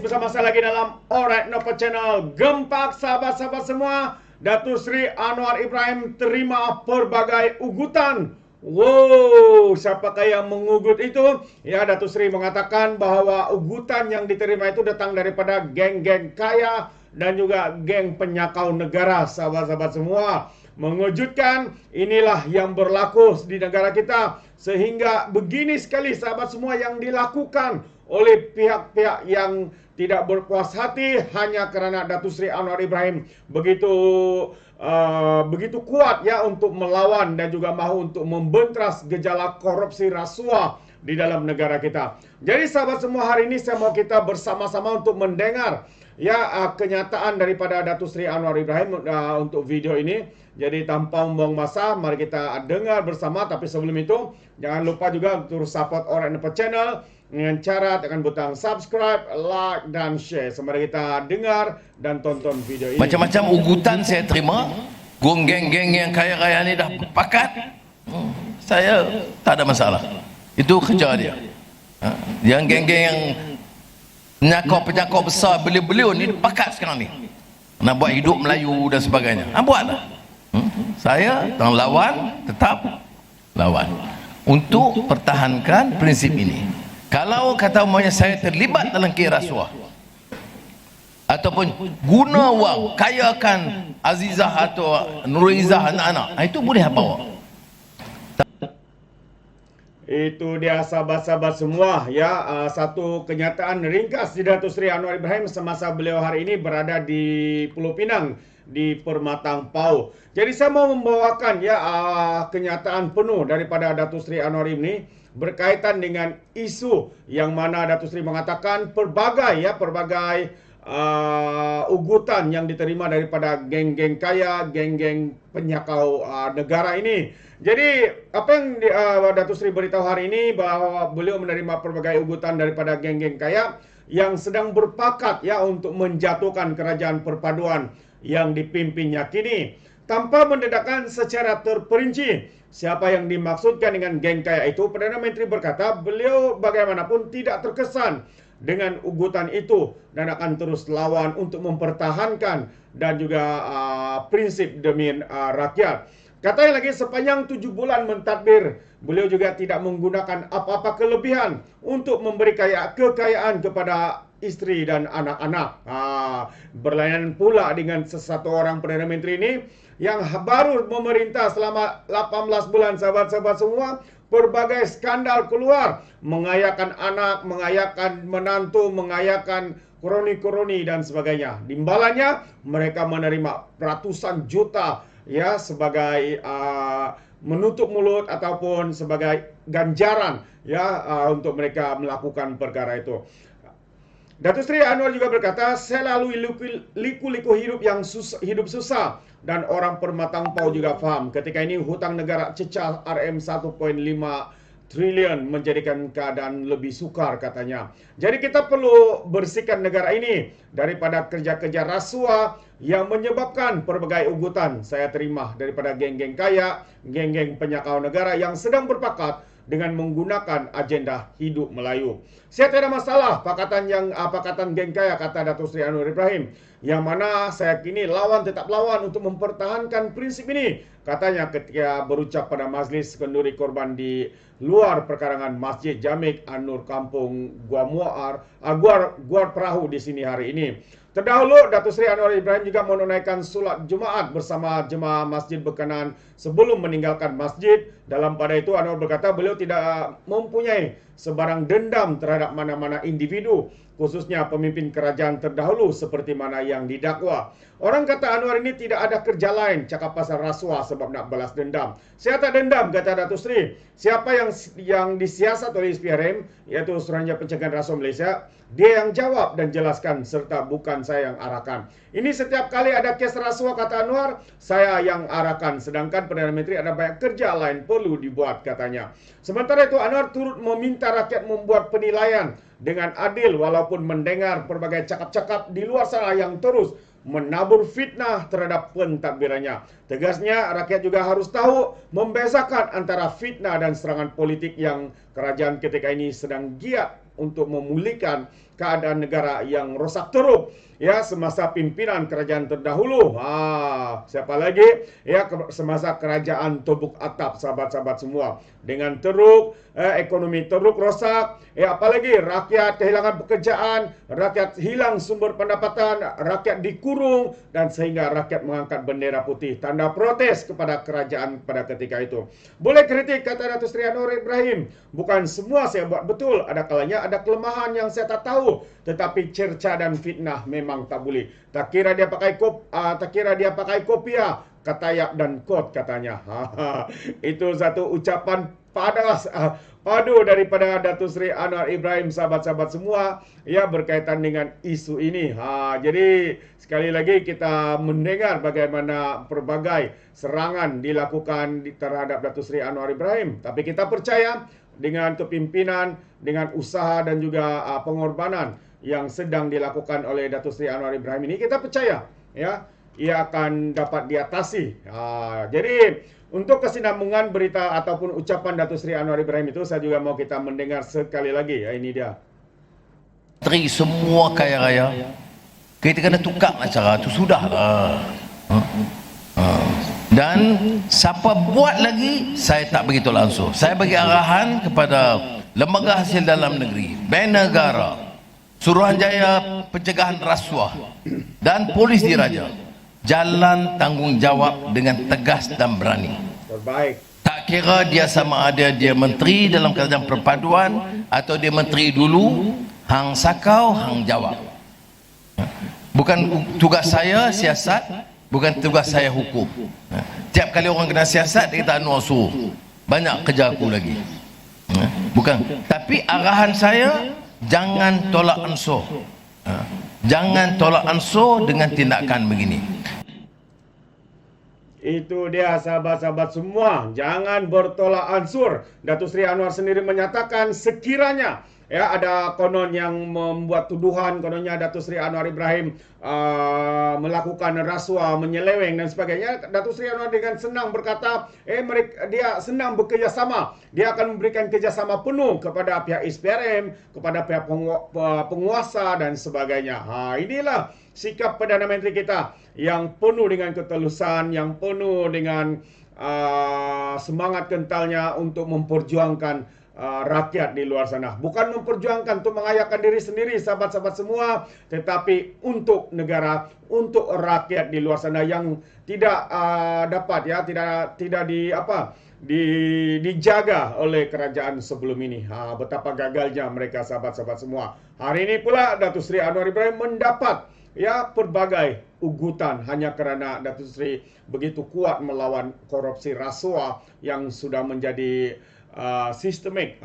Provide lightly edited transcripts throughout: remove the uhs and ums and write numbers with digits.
bersama saya lagi dalam Alright Nova Channel. Gempak sahabat-sahabat semua, Datuk Seri Anwar Ibrahim terima pelbagai ugutan. Wow, siapakah yang mengugut itu? Ya, Datuk Seri mengatakan bahwa ugutan yang diterima itu datang daripada geng-geng kaya dan juga geng penyakau negara, sahabat-sahabat semua. Mengejutkan, inilah yang berlaku di negara kita. Sehingga begini sekali sahabat semua yang dilakukan oleh pihak-pihak yang tidak berpuas hati hanya kerana Datuk Seri Anwar Ibrahim begitu kuat ya untuk melawan dan juga mahu untuk membentras gejala korupsi rasuah di dalam negara kita. Jadi sahabat semua, hari ini saya mau kita bersama-sama untuk mendengar ya kenyataan daripada Datuk Seri Anwar Ibrahim untuk video ini. Jadi tanpa membuang masa, mari kita dengar bersama. Tapi sebelum itu, jangan lupa juga untuk support Alright Nova Channel dengan cara tekan butang subscribe, like dan share. Mari kita dengar dan tonton video ini. Macam-macam ugutan saya terima. Geng-geng yang kaya-kaya ni dah pakat. Saya tak ada masalah. Itu kerja dia. Yang geng-geng yang penyakau besar beliau-beliau ni pakat sekarang ni. Nak buat hidup Melayu dan sebagainya. Buatlah. Saya tang lawan, tetap lawan untuk pertahankan prinsip ini. Kalau kata umumnya saya terlibat dalam kira rasuah ataupun guna wang kayakan Azizah atau Nurizah anak-anak, itu boleh bawa. Itu dia sahabat-sahabat semua ya, satu kenyataan ringkas di Datuk Seri Anwar Ibrahim semasa beliau hari ini berada di Pulau Pinang di Permatang Pau. Jadi saya mau membawakan ya kenyataan penuh daripada Datuk Seri Anwar ini berkaitan dengan isu yang mana Datuk Seri mengatakan pelbagai ugutan yang diterima daripada geng-geng kaya, geng-geng penyakau negara ini. Jadi apa yang Datuk Seri beritahu hari ini bahwa beliau menerima pelbagai ugutan daripada geng-geng kaya yang sedang berpakat ya untuk menjatuhkan kerajaan perpaduan yang dipimpinnya kini. Tanpa mendedahkan secara terperinci siapa yang dimaksudkan dengan geng kaya itu, Perdana Menteri berkata beliau bagaimanapun tidak terkesan dengan ugutan itu dan akan terus lawan untuk mempertahankan dan juga prinsip demi rakyat. Katanya lagi sepanjang 7 bulan mentadbir, beliau juga tidak menggunakan apa-apa kelebihan untuk memberi kekayaan kepada isteri dan anak-anak. Berlainan pula dengan sesatu orang Perdana Menteri ini yang baru memerintah selama 18 bulan, sahabat-sahabat semua. Berbagai skandal keluar, mengayakan anak, mengayakan menantu, mengayakan kroni-kroni dan sebagainya. Imbalannya mereka menerima ratusan juta ya sebagai menutup mulut ataupun sebagai ganjaran ya untuk mereka melakukan perkara itu. Datuk Seri Anwar juga berkata, saya lalui liku-liku hidup susah dan orang Permatang Pau juga faham. Ketika ini hutang negara cecah RM 1.5 triliun menjadikan keadaan lebih sukar katanya. Jadi kita perlu bersihkan negara ini daripada kerja-kerja rasuah yang menyebabkan pelbagai ugutan saya terima daripada geng-geng kaya, geng-geng penyakau negara yang sedang berpakat dengan menggunakan agenda hidup Melayu. Saya tidak ada masalah pakatan geng kaya, kata Datuk Seri Anwar Ibrahim, yang mana saya kini tetap lawan untuk mempertahankan prinsip ini, katanya ketika berucap pada majlis kenduri korban di luar perkarangan Masjid Jamik An-Nur Kampung Guar Perahu di sini hari ini. Terdahulu, Datuk Seri Anwar Ibrahim juga menunaikan solat Jumaat bersama jemaah masjid berkenaan sebelum meninggalkan masjid. Dalam pada itu, Anwar berkata beliau tidak mempunyai sebarang dendam terhadap mana-mana individu, khususnya pemimpin kerajaan terdahulu seperti mana yang didakwa. Orang kata Anwar ini tidak ada kerja lain cakap pasal rasuah sebab nak balas dendam. Saya tak dendam, kata Datuk Seri. Siapa yang disiasat oleh SPRM, iaitu Suruhanjaya Pencegahan Rasuah Malaysia, dia yang jawab dan jelaskan serta bukan saya yang arahkan. Ini setiap kali ada kes rasuah, kata Anwar, saya yang arahkan. Sedangkan Perdana Menteri ada banyak kerja lain perlu dibuat, katanya. Sementara itu Anwar turut meminta rakyat membuat penilaian dengan adil walaupun mendengar pelbagai cakap-cakap di luar sana yang terus menabur fitnah terhadap pentadbirannya. Tegasnya, rakyat juga harus tahu membezakan antara fitnah dan serangan politik yang kerajaan ketika ini sedang giat untuk memulihkan keadaan negara yang rosak teruk ya semasa pimpinan kerajaan terdahulu. Siapa lagi? Ya semasa kerajaan Tobuk Atap, sahabat-sahabat semua. Dengan teruk, ekonomi teruk rosak, apalagi rakyat kehilangan pekerjaan, rakyat hilang sumber pendapatan, rakyat dikurung, dan sehingga rakyat mengangkat bendera putih, tanda protes kepada kerajaan pada ketika itu. Boleh kritik, kata Datuk Seri Anwar Ibrahim. Bukan semua saya buat betul, ada kalanya ada kelemahan yang saya tak tahu, tetapi cerca dan fitnah memang tak boleh. Tak kira dia pakai kopiah, katayak dan kot katanya. Itu satu ucapan padu daripada Datuk Seri Anwar Ibrahim, sahabat-sahabat semua, ya berkaitan dengan isu ini. Jadi sekali lagi kita mendengar bagaimana pelbagai serangan dilakukan terhadap Datuk Seri Anwar Ibrahim, tapi kita percaya dengan kepimpinan, dengan usaha dan juga pengorbanan yang sedang dilakukan oleh Datuk Seri Anwar Ibrahim ini, kita percaya ya ia akan dapat diatasi. Jadi untuk kesinambungan berita ataupun ucapan Datuk Seri Anwar Ibrahim itu, saya juga mau kita mendengar sekali lagi. Ini dia. Menteri semua kaya raya, kita kena tukar lah cara tu, sudahlah. Dan siapa buat lagi, saya tak begitu langsung. Saya bagi arahan kepada Lembaga Hasil Dalam Negeri, Bank Negara, Suruhanjaya Pencegahan Rasuah dan Polis Diraja, jalan tanggungjawab dengan tegas dan berani. Terbaik. Tak kira dia sama ada dia menteri dalam kerajaan perpaduan atau dia menteri dulu, hang sakau, hang jawab. Bukan tugas saya siasat, bukan tugas saya hukum. Tiap kali orang kena siasat, dia kata Anwar suruh. Banyak kerja aku lagi. Bukan. Tapi arahan saya, jangan tolak ansur. Jangan tolak ansur dengan tindakan begini. Itu dia sahabat-sahabat semua, jangan bertolak ansur. Datuk Seri Anwar sendiri menyatakan sekiranya ya ada konon yang membuat tuduhan, kononnya Datuk Seri Anwar Ibrahim melakukan rasuah, menyeleweng dan sebagainya, Datuk Seri Anwar dengan senang berkata, dia senang bekerjasama. Dia akan memberikan kerjasama penuh kepada pihak SPRM, kepada pihak penguasa dan sebagainya. Inilah sikap Perdana Menteri kita yang penuh dengan ketulusan, yang penuh dengan semangat kentalnya untuk memperjuangkan rakyat di luar sana. Bukan memperjuangkan untuk mengayakan diri sendiri, sahabat-sahabat semua, tetapi untuk negara, untuk rakyat di luar sana yang tidak dapat ya, tidak dijaga oleh kerajaan sebelum ini. Betapa gagalnya mereka, sahabat-sahabat semua. Hari ini pula Datuk Seri Anwar Ibrahim mendapat ya pelbagai ugutan hanya kerana Datuk Seri begitu kuat melawan korupsi rasuah yang sudah menjadi sistemik,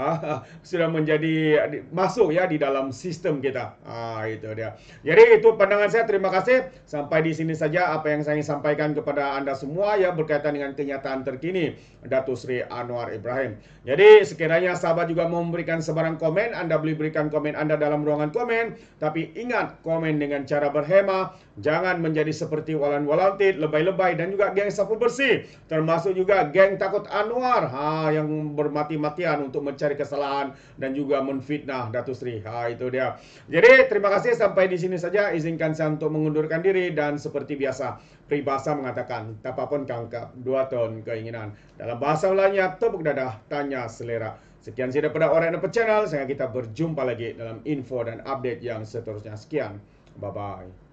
sudah menjadi masuk ya di dalam sistem kita. Itu dia. Jadi itu pandangan saya. Terima kasih. Sampai di sini saja apa yang saya ingin sampaikan kepada anda semua ya berkaitan dengan kenyataan terkini Datuk Seri Anwar Ibrahim. Jadi sekiranya sahabat juga mau memberikan sebarang komen, anda boleh berikan komen anda dalam ruangan komen. Tapi ingat, komen dengan cara berhema. Jangan menjadi seperti Walan Walantit, lebay-lebay dan juga geng sapu bersih. Termasuk juga geng takut Anwar yang bermati-matian untuk mencari kesalahan dan juga menfitnah Datuk Seri. Itu dia. Jadi terima kasih, sampai di sini saja. Izinkan saya untuk mengundurkan diri dan seperti biasa peribahasa mengatakan tapapun kangkap 2 ton keinginan. Dalam bahasa lainnya, tepuk dadah, tanya selera. Sekian saja daripada Orang Dapat Channel. Sehingga kita berjumpa lagi dalam info dan update yang seterusnya. Sekian. Bye-bye.